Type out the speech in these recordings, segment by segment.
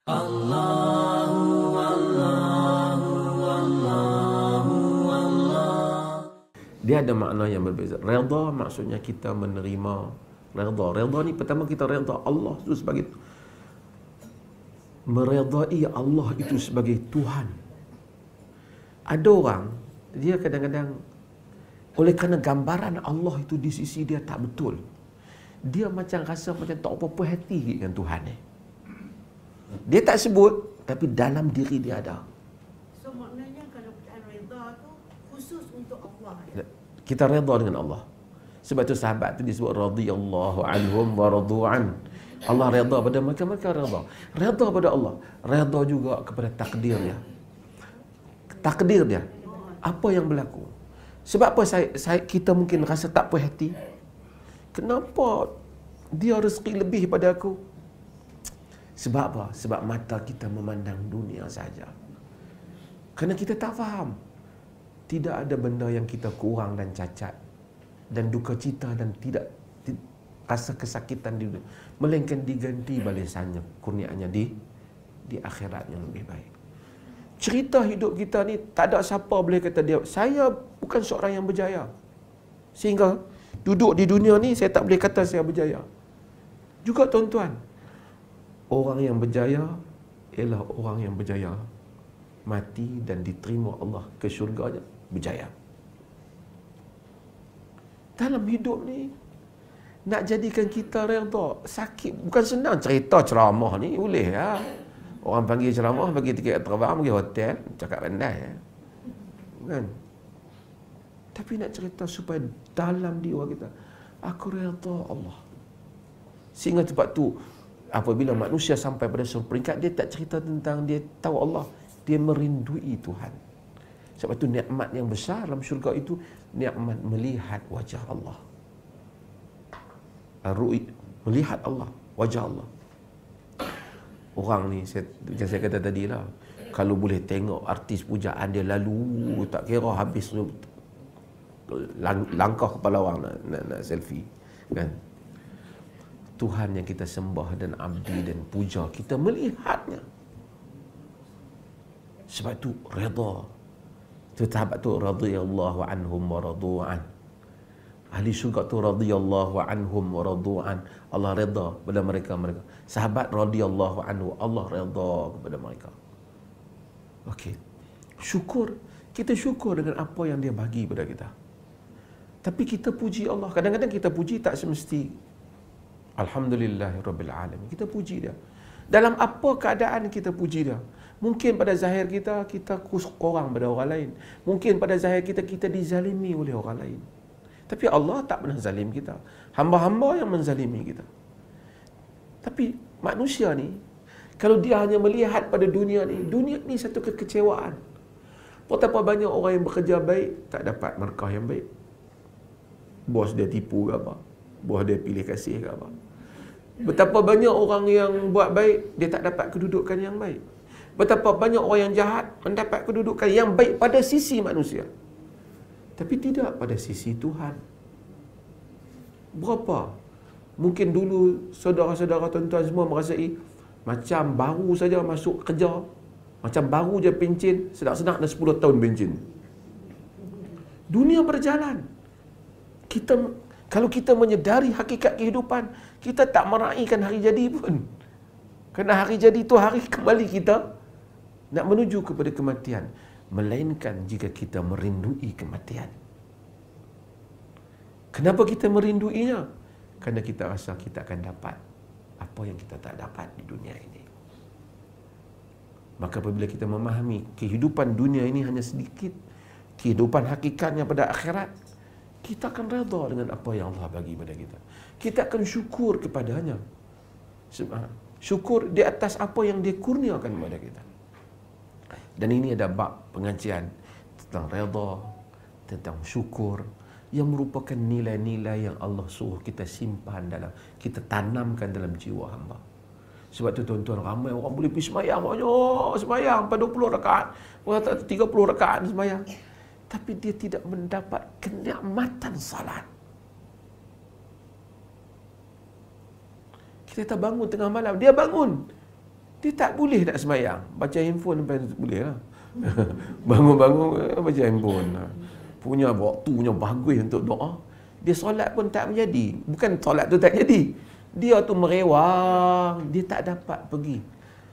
Dia ada makna yang berbeza. Redha maksudnya kita menerima. Redha ni pertama kita redha Allah itu sebagai, meredai Allah itu sebagai Tuhan. Ada orang dia kadang-kadang oleh kerana gambaran Allah itu di sisi dia tak betul, dia macam rasa macam tak apa-apa hati dengan Tuhan ni. Dia tak sebut tapi dalam diri dia ada. So maknanya kalau perkataan redha tu khusus untuk Allah ya? Kita redha dengan Allah. Sebab tu sahabat tu disebut radhiyallahu anhum wa radu'an. Allah redha pada mereka, mereka redha. Redha pada Allah, redha juga kepada takdir dia. Takdir dia, apa yang berlaku. Sebab apa kita mungkin rasa tak puas hati? Kenapa dia rezeki lebih pada aku? Sebab apa? Sebab mata kita memandang dunia saja. Kerana kita tak faham, tidak ada benda yang kita kurang dan cacat dan duka cita dan tidak rasa kesakitan di dunia, melainkan diganti balasannya, kurnianya di akhirat yang lebih baik. Cerita hidup kita ni tak ada siapa boleh kata dia, saya bukan seorang yang berjaya, sehingga duduk di dunia ni saya tak boleh kata saya berjaya. Juga tuan-tuan, orang yang berjaya ialah orang yang berjaya mati dan diterima Allah ke syurganya berjaya. Dalam hidup ni nak jadikan kita redha sakit bukan senang. Cerita ceramah ni boleh ya. Orang panggil ceramah, bagi tiket terbang, pergi hotel, cakap pandai ya. Kan? Tapi nak cerita supaya dalam diri kita, aku redha Allah. Sehingga sebab tu apabila manusia sampai pada suatu peringkat, dia tak cerita tentang dia tahu Allah, dia merindui Tuhan. Sebab tu nikmat yang besar dalam syurga itu nikmat melihat wajah Allah. Melihat Allah, wajah Allah. Orang ni, macam saya kata tadi lah, kalau boleh tengok artis pujaan dia lalu, tak kira habis langkah kepala orang nak selfie. Kan? Tuhan yang kita sembah dan abdi dan puja, kita melihatnya. Sebab tu redha. Tu sahabat tu radhiyallahu anhum wa radu'an. Ahli syurga tu radhiyallahu anhum wa radu'an. Allah redha pada mereka. Sahabat radhiyallahu anhu, Allah redha kepada mereka. Okey. Syukur, kita syukur dengan apa yang dia bagi pada kita. Tapi kita puji Allah. Kadang-kadang kita puji tak semesti alhamdulillahirabbil alamin. Kita puji dia. Dalam apa keadaan kita puji dia? Mungkin pada zahir kita kurang pada orang lain. Mungkin pada zahir kita dizalimi oleh orang lain. Tapi Allah tak pernah zalim kita. Hamba-hamba yang menzalimi kita. Tapi manusia ni, kalau dia hanya melihat pada dunia ni satu kekecewaan. Betapa banyak orang yang bekerja baik tak dapat markah yang baik. Bos dia tipu ke apa? Bos dia pilih kasih ke apa? Betapa banyak orang yang buat baik, dia tak dapat kedudukan yang baik. Betapa banyak orang yang jahat mendapat kedudukan yang baik pada sisi manusia, tapi tidak pada sisi Tuhan. Berapa? Mungkin dulu saudara-saudara tuan-tuan semua merasai macam baru saja masuk kerja, macam baru je pencen, senak-senak dah 10 tahun pencen. Dunia berjalan. Kalau kita menyedari hakikat kehidupan, kita tak meraihkan hari jadi pun. Kerana hari jadi itu hari kembali kita nak menuju kepada kematian. Melainkan jika kita merindui kematian. Kenapa kita merinduinya? Kerana kita rasa kita akan dapat apa yang kita tak dapat di dunia ini. Maka apabila kita memahami kehidupan dunia ini hanya sedikit, kehidupan hakikatnya pada akhirat, kita akan redha dengan apa yang Allah bagi pada kita. Kita akan syukur kepadanya. Syukur di atas apa yang dia kurniakan kepada kita. Dan ini ada bab pengajian tentang redha, tentang syukur, yang merupakan nilai-nilai yang Allah suruh kita simpan dalam, kita tanamkan dalam jiwa hamba. Sebab tu tuan-tuan, ramai orang boleh pergi semayang, banyak semayang, 20 rakaat, 30 rakaat semayang, tapi dia tidak mendapat kenikmatan salat. Kita bangun tengah malam, dia bangun Dia tak boleh nak sembahyang. Baca handphone boleh lah. Bangun-bangun baca handphone. Punya waktunya bagus untuk doa. Dia solat pun tak menjadi. Bukan solat tu tak jadi. Dia tu merewang. Dia tak dapat pergi.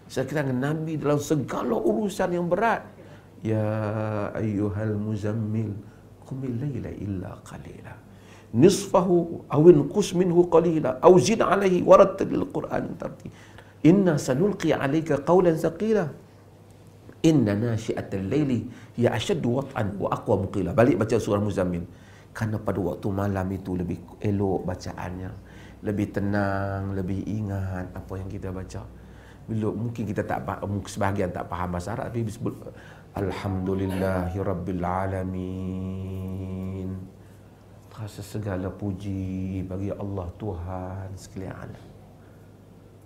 Sekarang Nabi dalam segala urusan yang berat. Ya ayyuhal muzammil qumil laila illa qalila. Nisfahu awin qus minhu qalila. Aw zid alaihi warattilil Qur'an tartila. Inna sanulqi alayka qawlan thaqila. Inna nashi'atal laili hiya ashaddu wat'an wa aqwa muqila. Balik baca surah Muzammil. Karena pada waktu malam itu lebih elok bacaannya, lebih tenang, lebih ingat apa yang kita baca. Bila mungkin kita tak faham, sebahagian tak faham bahasa Arab, tapi disebut Alhamdulillahirabbil alamin. Rasa segala puji bagi Allah Tuhan sekalian alam.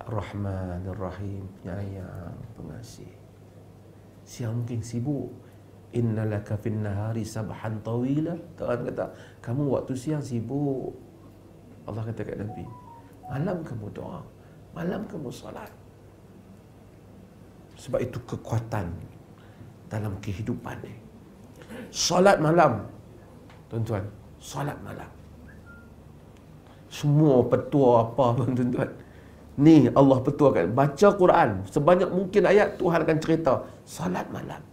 Ar-Rahman Ar-Rahim, penyayang, pengasih. Siang mungkin sibuk. Innalaka fin nahari sabhan tawila. Tuhan kata, kamu waktu siang sibuk. Allah kata kat Nabi, malam kamu doa, malam kamu salat. Sebab itu kekuatan dalam kehidupan ni. Salat malam, tuan-tuan, salat malam. Semua petua apa pun tuan-tuan, ni Allah petuakan, baca Quran sebanyak mungkin ayat. Tuhan akan cerita salat malam.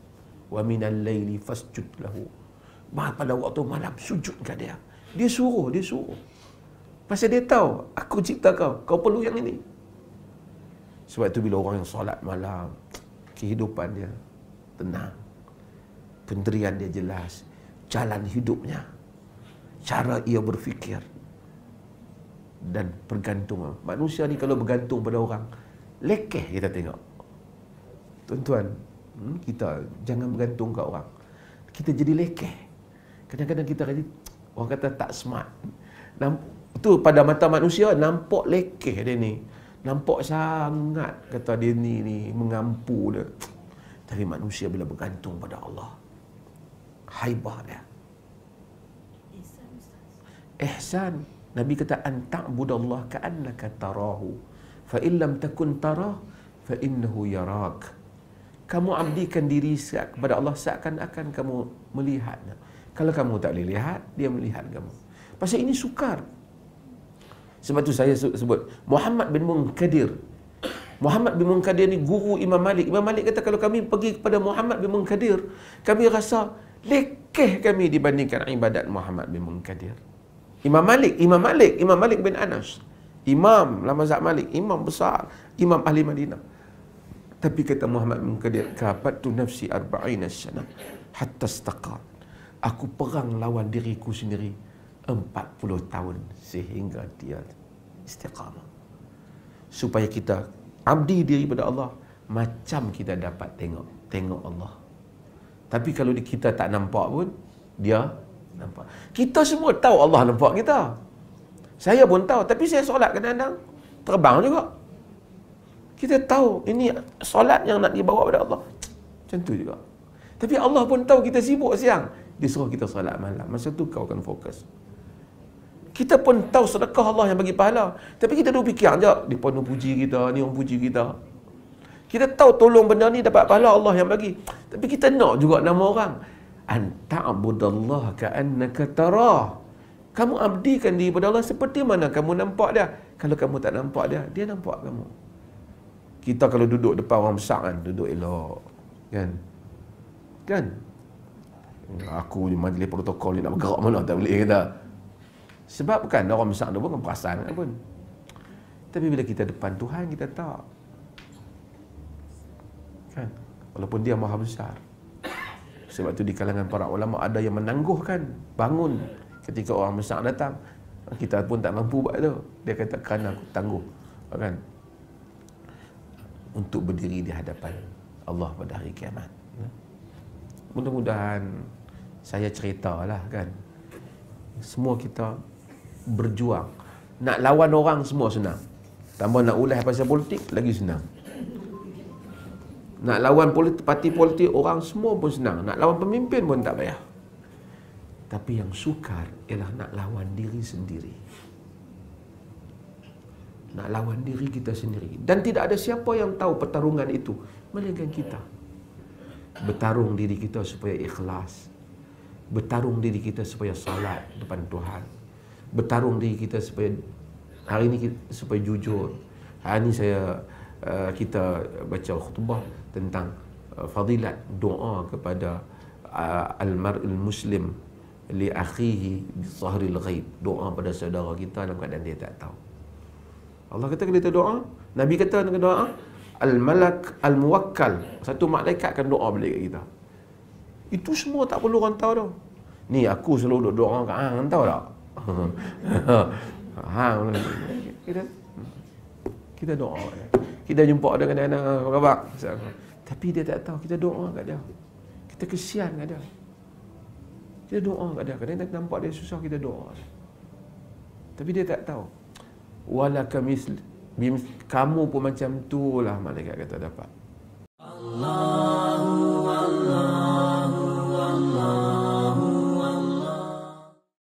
Wa minal laili fasjud lahu. Pada waktu malam sujudkan dia. Dia suruh. Pasal dia tahu, aku cipta kau perlu yang ini. Sebab itu bila orang yang solat malam, kehidupan dia tenang, pendirian dia jelas, jalan hidupnya, cara ia berfikir, dan bergantung. Manusia ni kalau bergantung pada orang, lekeh kita tengok. Tuan-tuan, kita jangan bergantung kat orang. Kita jadi lekeh. Kadang-kadang kita jadi, orang kata tak smart. Itu pada mata manusia nampak lekeh dia ni. Nampak sangat kata dia ni mengampu dia. Tapi manusia bila bergantung pada Allah, haibah dia. Ihsan. Nabi kata anta'budallah ka'annaka tarahu fa in lam takun tarah fa innahu yarak. Kamu abdikan diri kepada Allah seakan-akan kamu melihatnya. Kalau kamu tak boleh lihat, dia melihat kamu. Pasal ini sukar. Sebab tu saya sebut Muhammad bin Munkadir. Muhammad bin Munkadir ni guru Imam Malik. Imam Malik kata kalau kami pergi kepada Muhammad bin Munkadir, kami rasa lekeh kami dibandingkan ibadat Muhammad bin Munkadir. Imam Malik bin Anas, imam la mazhab Malik, imam besar, imam ahli Madinah. Tapi kata Muhammad bin Munkadir, kafattu nafsi 40 sana hatta istaqat. Aku perang lawan diriku sendiri 40 tahun sehingga dia istiqamah. Supaya kita abdi diri pada Allah, macam kita dapat tengok Allah. Tapi kalau kita tak nampak pun, dia nampak. Kita semua tahu Allah nampak kita. Saya pun tahu, tapi saya solat kadang-kadang terbang juga. Kita tahu ini solat yang nak dibawa pada Allah. Macam tu juga. Tapi Allah pun tahu kita sibuk siang. Dia suruh kita solat malam. Masa tu kau akan fokus. Kita pun tahu sedekah Allah yang bagi pahala. Tapi kita duk fikir je, dia pun puji kita, ni orang puji kita. Kita tahu tolong benda ni dapat pahala Allah yang bagi. Tapi kita nak juga nama orang. Anta'budallah ka'annaka tarah. Kamu abdikan diri pada Allah seperti mana kamu nampak dia. Kalau kamu tak nampak dia, dia nampak kamu. Kita kalau duduk depan orang besar kan, duduk elok. Kan? Aku di majlis protokol ni nak bergerak mana tak boleh kata. Sebab bukan orang besar tu pun perasaan pun. Tapi bila kita depan Tuhan, kita tak. Kan? Walaupun dia maha besar. Sebab tu di kalangan para ulama ada yang menangguhkan bangun ketika orang besar datang. Kita pun tak mampu buat tu. Dia kata kerana aku tangguh. Kan? Untuk berdiri di hadapan Allah pada hari kiamat. Mudah-mudahan saya ceritalah kan. Semua kita berjuang. Nak lawan orang semua senang. Tambah nak ulas pasal politik lagi senang. Nak lawan parti politik orang semua pun senang. Nak lawan pemimpin pun tak payah. Tapi yang sukar ialah nak lawan diri sendiri. nak lawan diri kita sendiri. Dan tidak ada siapa yang tahu pertarungan itu melainkan kita. Bertarung diri kita supaya ikhlas. Bertarung diri kita supaya salat depan Tuhan. Bertarung diri kita supaya hari ini supaya jujur. Hari ini kita baca khutbah tentang fadilat doa kepada al-mar'il muslim li akhihi bi zahril ghaib. Doa pada saudara kita dalam keadaan dia tak tahu. Allah kata kita doa, Nabi kata kita doa, al-malak al-muwakkal, satu malaikat akan doa balik kat kita. Itu semua tak perlu orang tahu dah. Ni aku selalu doa kat hang, tahu tak? Hang kita doa. Kita jumpa dia kadang-kadang apa khabar? Tapi dia tak tahu kita doa kat dia. Kita kesian kat dia. Kita doa kat dia. Kadang-kadang nampak dia susah, kita doa. Tapi dia tak tahu. Walaka misl, kamu pun macam tu lah malaikat kata dapat. Allah